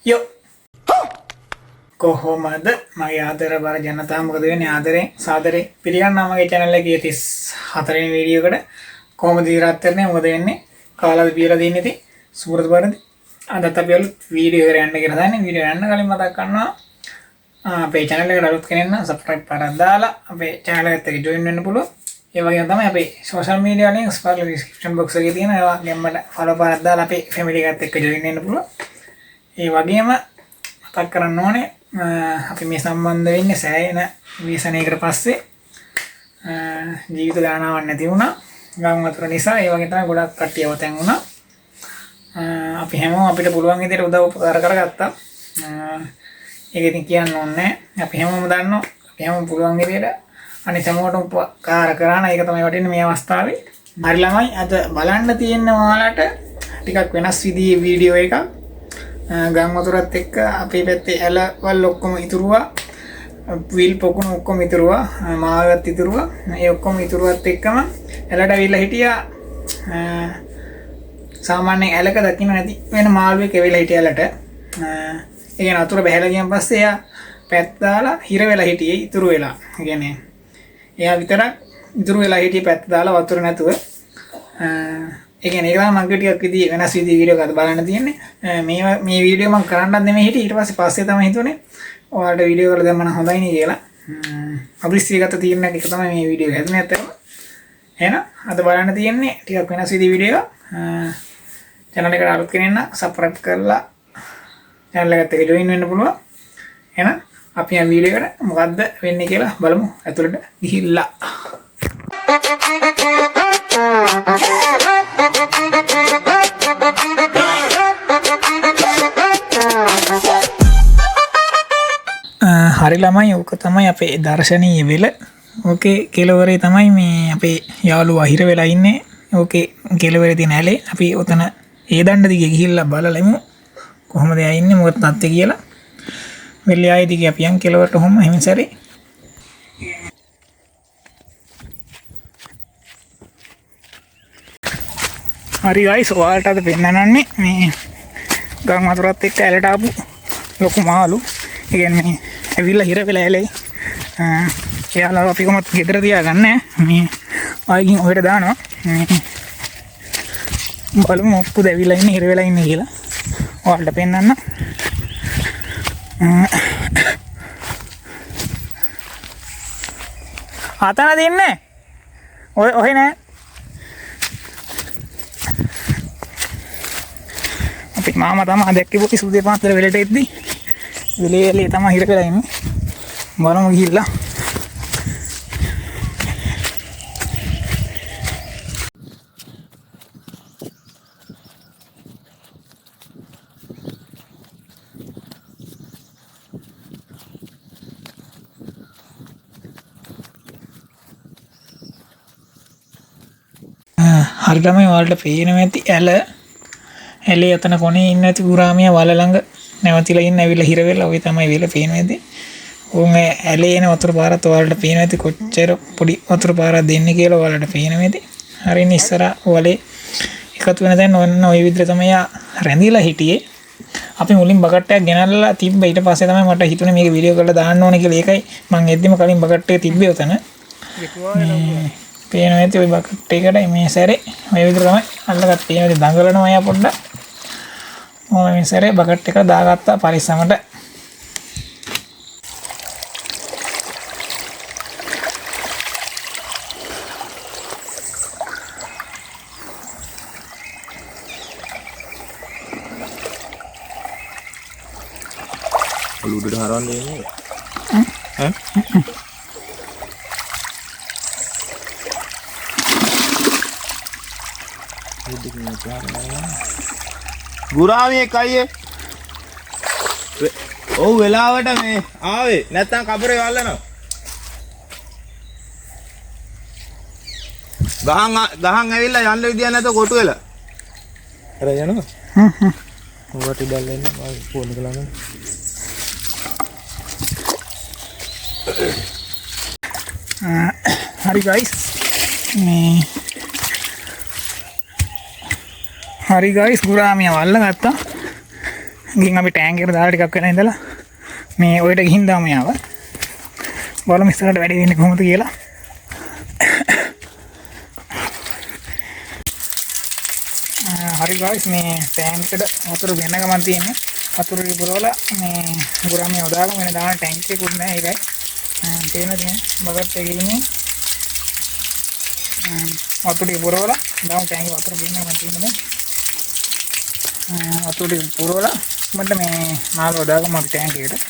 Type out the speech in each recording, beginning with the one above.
යෝ කොහොමද මගේ ආදර බර ජනතාව මොකද වෙන්නේ ආදරෙන් සාදරේ පිළිගන්නවා මගේ channel එකේ 34 වෙනි වීඩියෝ එකට කොහොමද ඉරත් කරන්නේ මොකද වෙන්නේ කාලාද පියලා දෙන්නේ ඉතින් සූරත් බරද අදත් අපි අලුත් වීඩියෝ එකකට යන්න කියලා දාන්නේ වීඩියෝ යන්න කලින් මතක් කරනවා අපේ channel එකට අලුත් කෙනෙක් නම් subscribe කරලා දාලා අපේ channel එකට join වෙන්න පුළුවන් ඒ වගේම තමයි අපේ social media links පාරල description box එකේ තියෙනවා ඒවා ගැම්මට follow කරලා දාලා අපේ family එකත් එක්ක join වෙන්න පුළුවන් ඒ වගේම මතක් කරන්න ඕනේ අපි මේ සම්බන්ධ වෙන්නේ සෑහෙන විශ්සනයකට පස්සේ ජීවිත ගානාවක් නැති වුණා ගම් වතුර නිසා ඒ වගේ තමයි ගොඩක් කට්ටිය අවතැන් වුණා අපි හැමෝම අපිට පුළුවන් විදිහට උදව් උපකාර කරගත්තා ඒක ඉතින් කියන්න ඕනේ අපි හැමෝම දන්නවා අපි හැමෝම පුළුවන් විදිහට අනිත් හැමෝටම උපකාර කරා නම් ඒක තමයි වටින්නේ මේ අවස්ථාවේ හරි ළමයි අද බලන්න තියෙන ඔයාලට ටිකක් වෙනස් විදිහේ වීඩියෝ එකක් ගම් වතුරත් එක්ක අපේ පැත්තේ ඇලවල් ඔක්කොම ඉතුරුවා විල් පොකුණු ඔක්කොම ඉතුරුවා මාවත් ඉතුරුවා ඒ ඔක්කොම ඉතුරුවත් එක්කම ඇලට අවිල්ලා හිටියා සාමාන්‍යයෙන් ඇලක දකින්න නැති වෙන මාළුවෙක් ඇවිල්ලා හිටියා ඇලට ඒ කියන්නේ වතුර බහැලා ගියන් පස්සේ එයා පැත් දාලා හිර වෙලා හිටියේ ඉතුරු වෙලා ඒ කියන්නේ එයා විතරක් ඉතුරු වෙලා හිටියේ පැත් දාලා වතුර නැතුව ඒ කියන්නේ ඒක තමයි මම ටිකක් විදිහ වෙනස් විදිහ වීඩියෝ එකක් බලන්න තියෙන්නේ මේ වීඩියෝ මම කරන්නත් නෙමෙයි හිටියේ ඊට පස්සේ තමයි හිතුනේ ඔයාලට වීඩියෝ කරලා දැම්ම නම් හොඳයි නේ කියලා අභිශ්‍රීගත තීරණ එක තමයි මේ වීඩියෝ එක හැදුනේ අතට එහෙනම් අද බලන්න තියෙන්නේ ටිකක් වෙනස් විදිහ වීඩියෝ එක channel එකට අලුත් කෙනෙක් නම් subscribe කරලා channel එකට join වෙන්න පුළුවන් එහෙනම් අපි මේ වීඩියෝ එකට මොකද්ද වෙන්නේ කියලා බලමු ඇතුළට ගිහිල්ලා හරි ළමයි ඕක තමයි අපේ දර්ශනීය වෙල ඕකේ කෙළවරේ තමයි මේ අපේ යාළුවා හිර වෙලා ඉන්නේ ඕකේ කෙළවරේ තියෙන ඇලේ අපි උතන ඒ දණ්ඩ දිගේ ගිහිල්ලා බලලමු කොහොමද එයා ඉන්නේ මොකද තත්ත්වය කියලා වෙල්ලේ ආයේ දිගේ අපි යන් කෙළවරට ඔහොම එහෙම සැරේ හරි ගයිස් ඔයාලට අද පෙන්නන්නේ මේ ගම් වතුරත් එක්ක ඇලට ආපු ලොකු මාළු ඒ කියන්නේ ඇවිල්ලා හිර වෙලා ඇලේ එයාලා අපි කොහොමද ගෙදර තියාගන්න මේ ආයෙකින් ඔහෙට දානවා බලමු ඔක්කොද ඇවිල්ලා ඉන්නේ හිර වෙලා ඉන්නේ කියලා ඔයාලට පෙන්නන්න ආතන දෙන්නේ ඔහෙ නෑ අපි මාමා තමයි දැක්කේ පොඩි සුදේ පාන්දර වෙලට එද්දි වෙලේ තමයි හිර වෙලා ඉන්නේ බලමු ගිහිල්ලා හරි තමයි ඔයාලට පේනවා ඇති ඇලේ අතන කොනේ ඉන්න ඇති ගුරාමියා වල ළඟ නැවතිලා ඉන්න ඇවිල්ලා හිර වෙලා ඔය තමයි වෙල පේනවා ඇති. උන් ඇලේ එන වතුර පාරත් ඔයාලට පේනවා ඇති කොච්චර පොඩි වතුර පාරක් දෙන්නේ කියලා ඔයාලට පේනවා ඇති. හරිනේ ඉස්සර වලේ එකතු වෙන දැන් ඔන්න ඔය විදිහට තමයි රැඳිලා හිටියේ. අපි මුලින් බකට්ටයක් ගෙනල්ලා තිබ්බ ඊට පස්සේ තමයි මට හිතුනේ මේක වීඩියෝ කරලා දාන්න ඕනේ කියලා. ඒකයි මම එද්දිම කලින් බකට්ටේ තිබ්බේ උතන. පේනවා ඇති ඔය බකට් එකට මේ සැරේ ඔය විදිහට තමයි අල්ලගත්ත. ඒ වගේ දඟලනවා අය පොඩ්ඩක්. මම මේ සැරේ බකට් එක දාගත්තා පරිස්සමට. උඩට හරවන්න දෙන්නේ ඈ ගුරාමියේ කයියේ ඔව් වෙලාවට මේ ආවේ නැත්තම් කබරේ වල්ලනවා ගහන් ඇවිල්ලා යන්න විදියක් නැත කොටු වෙලා අර යනවා මොකට දැල්ලා ඉන්නේ මම ෆෝන් එක ළඟ හරි ගයිස් මේ හරි ගයිස් ගුරාමියා වල්ල ගත්තා ගිහින් අපි ටැංක් එකට දාලා ටිකක් වෙලා ඉඳලා මේ ඔයට ගිහින් දාමු යාව. බලමු ඉස්සරහට වැඩි වෙන්නේ කොහොමද කියලා. හරි guys මේ ටැංක් එකට වතුර ගෙන්න ගමන් තියෙන්නේ. වතුර පුරවලා මේ ගුරාමිය යොදාගමු වෙන දාන ටැංක් එකකුත් නැහැ ඒකයි. තේන බගට් එකේ ඉන්නේ. වතුර පුරවලා දාමු ටැංක් එක වතුර ගෙන්න ගමන් තියෙන්නේ. වතුර පුරවලා මට මේ මාළු යොදාගමු අපි ටැංක් එකට.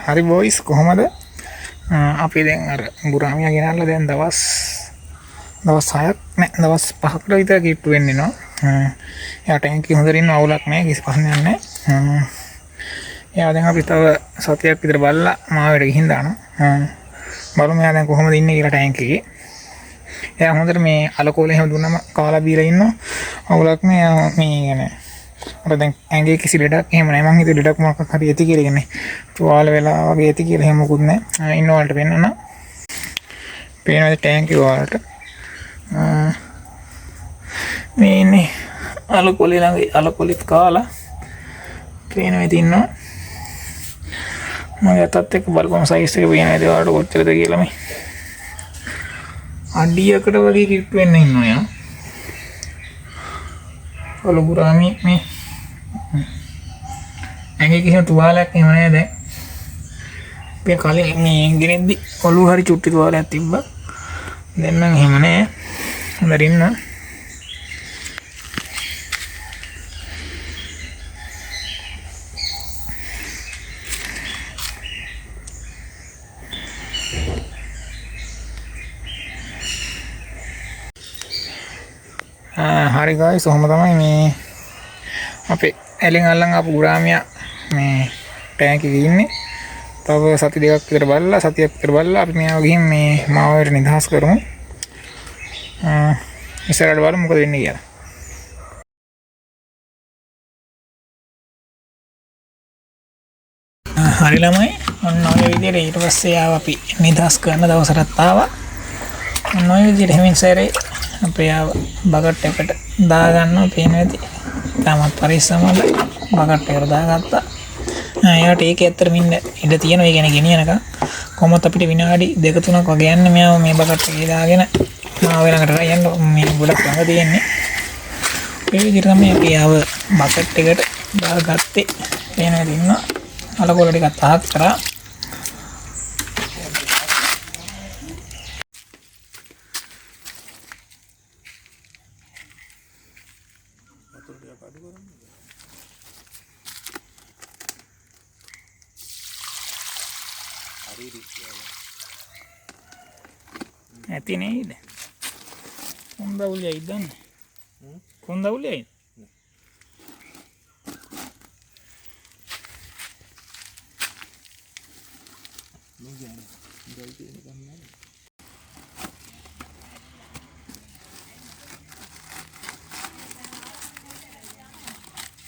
හරි බොයිස් කොහොමද අපි දැන් අර ගුරාමියා ගෙනල්ලා දැන් දවස් 6ක් නෑ දවස් 5කට විතර කිට්ටු වෙන්න එනවා. එයා ටැංකිය හොඳට ඉන්න අවුලක් නෑ කිසි ප්‍රශ්නයක් නෑ. එයා දැන් අපි තව සතියක් විතර බලලා මාවෙට ගිහින් දානවා. බලමු එයා දැන් කොහොමද ඉන්නේ කියලා ටැංකියේ. එයා හොඳට මේ අලකෝල එහෙම දුන්නම කාලා බීලා ඉන්නවා. අවුලක් නෑ. එයා මේ කියන්නේ අර දැන් ඇඟේ කිසි ලෙඩක් එහෙම නැහැ. මං හිතුවේ ලෙඩක් මොකක් හරි ඇති කියලා ඉන්නේ. තුවාල වෙලා වගේ ඇති කියලා එහෙම මොකුත් නැහැ. ඉන්න වලට පෙන්නන. පේනවාද ටැංක් එක වලට. මේ ඉන්නේ අලකොලේ ළඟ අලකොලෙත් කාලා පේනවාද ඉන්නවා. මම යතත් එක්ක බලපම සයිස් එක පේනවාද වලට කොච්චරද කියලා මේ. අඩියකට වගේ කිට්ටු වෙන්න ඉන්නවා යා. ඔලුගුරාමි මේ ඇඟේ කිසිම තුවාලයක් එහෙම නැහැ දැන්. මේ කලින් මේ ගෙනෙද්දි ඔලුව හරි චුට්ටි තුවාලයක් තිබ්බා. දැන් නම් එහෙම නැහැ. හොඳට ඉන්න. හරි guys ඔහොම තමයි මේ අපේ ඇලෙන් අල්ලන් ආපු ගුරාමියා මේ ටැංක් එකේ ඉන්නේ. තව සති දෙකක් විතර බලලා සතියක් විතර බලලා අපි මෙයාව ගිහින් මේ මාවයට නිදහස් කරමු. ඉස්සරහට බලමු මොකද වෙන්නේ කියලා. හරි ළමයි ඔන්න ඔය විදිහට ඊට පස්සේ ආව අපි නිදහස් කරන දවසටත් ආවා. ඔන්න ඔය විදිහට හැමින් සැරේ අපේ බකට් එකට දාගන්නවා පේනවා ඇති. තාමත් පරිස්සමල බකට් එකට දාගත්තා. එයාට ඒකේ ඇත්තටම ඉන්න ඉඩ තියෙනවා. ඒ කියන්නේ ගෙනියනකම් කොහොමත් අපිට විනාඩි 2-3ක් වගේ යන්නේ මෙයාව මේ බකට් එකේ දාගෙන මාව ළඟට යන්න මේ ගොඩක් ළඟ තියෙන්නේ. ඒ විදිහට තමයි අපි ආව බකට් එකට දාගත්තේ. පේනවා ඇති ඉන්නවා. අලකොල ටිකක් අහක් කරා. ඇති නේද? කොන්ද උලියයි දන්නේ. කොන්ද උලියයි.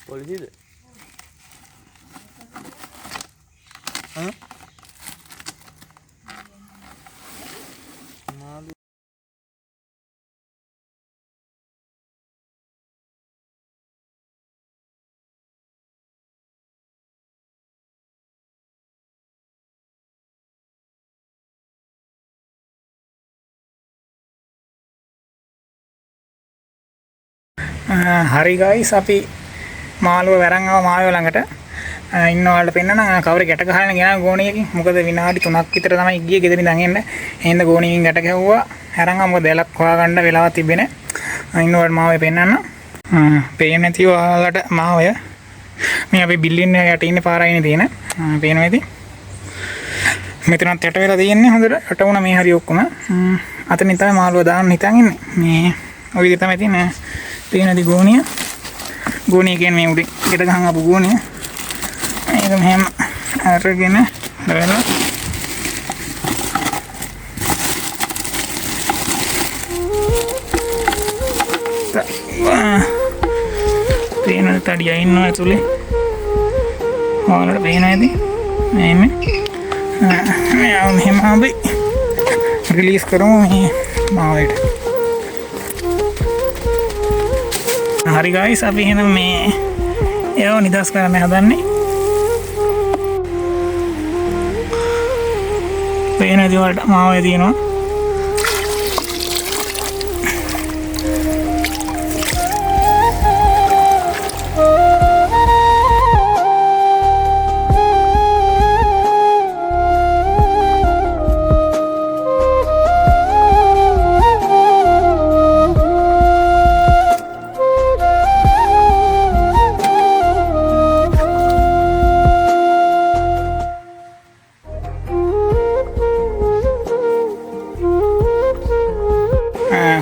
Polisi deh. Hah? Malu. හරි guys අපි මාළුව වරන් ආව මාළුව ළඟට ඉන්නවලට පෙන්නන කවුරු ගැට ගහගෙන ගෙනා ගෝණියකින්. මොකද විනාඩි 3ක් විතර තමයි ගියේ ගෙදරින් ඉඳන් එන්න. එහෙනම් ගෝණියකින් ගැට ගැහුවා. අරන් ආව මොකද එලක් හොයාගන්න වෙලාවක් තිබෙන්නේ. ඉන්නවලට මාවේ පෙන්නන්න. පේන්නේ නැති ඔයාලට මාවය. මේ අපි බිල්ඩින් එක යට ඉන්න පාරයිනේ තියෙන. පේනවා ඉතින්. මෙතනත් යට වෙලා තියෙන්නේ හොඳට. යට වුණා මේ හරි ඔක්කොම. අතනින් තමයි මාළුව දාන්න හිතන් ඉන්නේ. මේ ඔය විදිහට තමයි තියෙන්නේ. පේනදි ගෝණිය. ගෝණිය කියන්නේ මේ උඩින් ගෙට ගහන් ආපු ගෝණිය. ඒක මෙහෙම අරගෙන බලන්න. පේනද තඩිය ඉන්නවා ඇතුලේ. ඔයාලට පේනවද? මෙහෙම. මෙහෙම අපි රිලීස් කරමු මේ මාවයට. හරි ගයිස් අපි එහෙනම් මේ ඒව නිදහස් කරන්න හදන්නේ. පේනද වලට මාවේ තියෙනවා.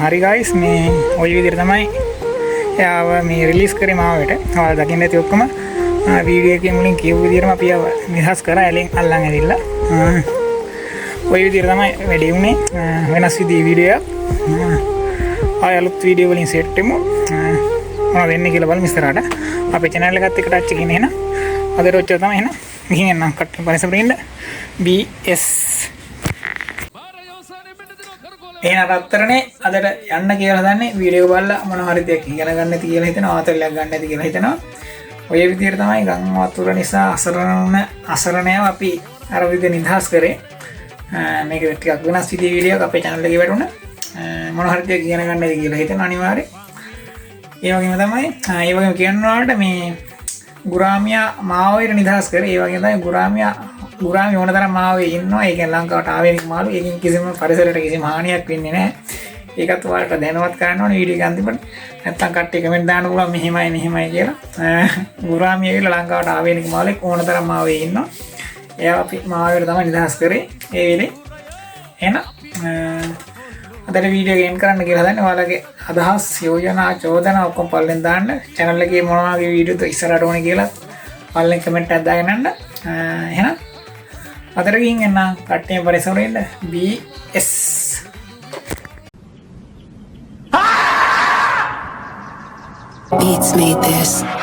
හරි ගයිස් මේ ඔය විදිහට තමයි එයාව මේ රිලීස් කරේ මාවට. ඔයාලා දකින්න ඇති ඔක්කොම වීඩියෝ එකේ මුලින් කියපු විදිහටම අපි ආව නිදහස් කරා ඇලෙන් අල්ලන් ඇවිල්ලා. ඔය විදිහට තමයි වැඩේ උනේ. වෙනස් විදිහේ වීඩියෝ එකක්. ආය අලුත් වීඩියෝ වලින් සෙට් වෙමු. මොනවද වෙන්නේ කියලා බලමු ඉස්සරහට. අපේ channel එකත් එක්ක ටච් එකකින් එන. අද රොච්චෝ තමයි එන. ගිහින් එන්නම් කට්ටිය පරිසරෙ ඉන්න. BS එහෙනම් රත්තරනේ අදට යන්න කියලා හදන්නේ වීඩියෝ බලලා මොන හරි දෙයක් ඉගෙන ගන්න ඇති කියලා හිතනවා ආතල්ලයක් ගන්න ඇති කියලා හිතනවා. ඔය විදිහට තමයි ගම් වතුර නිසා අසරණයව අපි අර විදිහ නිදහස් කරේ. මේක ටිකක් වෙනස් විදිහේ වීඩියෝක් අපේ channel එකේ වැටුණා. මොන හරි දෙයක් ඉගෙන ගන්න ඇති කියලා හිතනවා අනිවාර්යයෙන්. ඒ වගේම තමයි ඒ වගේම කියනවාට මේ ගුරාමියා මාවයට නිදහස් කරේ. ඒ වගේම තමයි ගුරාමි ඕන තරම් මාවේ ඉන්නවා. ඒ කියන්නේ ලංකාවට ආවේනික මාළු. ඒකෙන් කිසිම පරිසරයට කිසිම හානියක් වෙන්නේ නැහැ. ඒකත් ඔයාලට දැනුවත් කරන්න ඕනේ වීඩියෝ එක අන්තිමට. නැත්තම් කට්ටිය කමෙන්ට් දාන්න පුළුවන් මෙහෙමයි කියලා. ගුරාමි ඇවිල්ලා ලංකාවට ආවේනික මාළෙක් ඕන තරම් මාවේ ඉන්නවා. එයා අපි මාවයට තමයි නිදහස් කරේ ඒ වෙලේ. එහෙනම් අදට වීඩියෝ ගේම් කරන්න කියලා හදන්නේ. ඔයාලගේ අදහස් යෝජනා චෝදනා ඔක්කොම පල්ලෙන් දාන්න. channel එකේ මොන වගේ වීඩියෝද ඉස්සරහට ඕනේ කියලා පල්ලෙන් කමෙන්ට් එකක් දාගෙන යන්න. එහෙනම් අදට ගිහින් එන්න කට්ටිය පරිසරෙ ඉන්න BS Beats made this.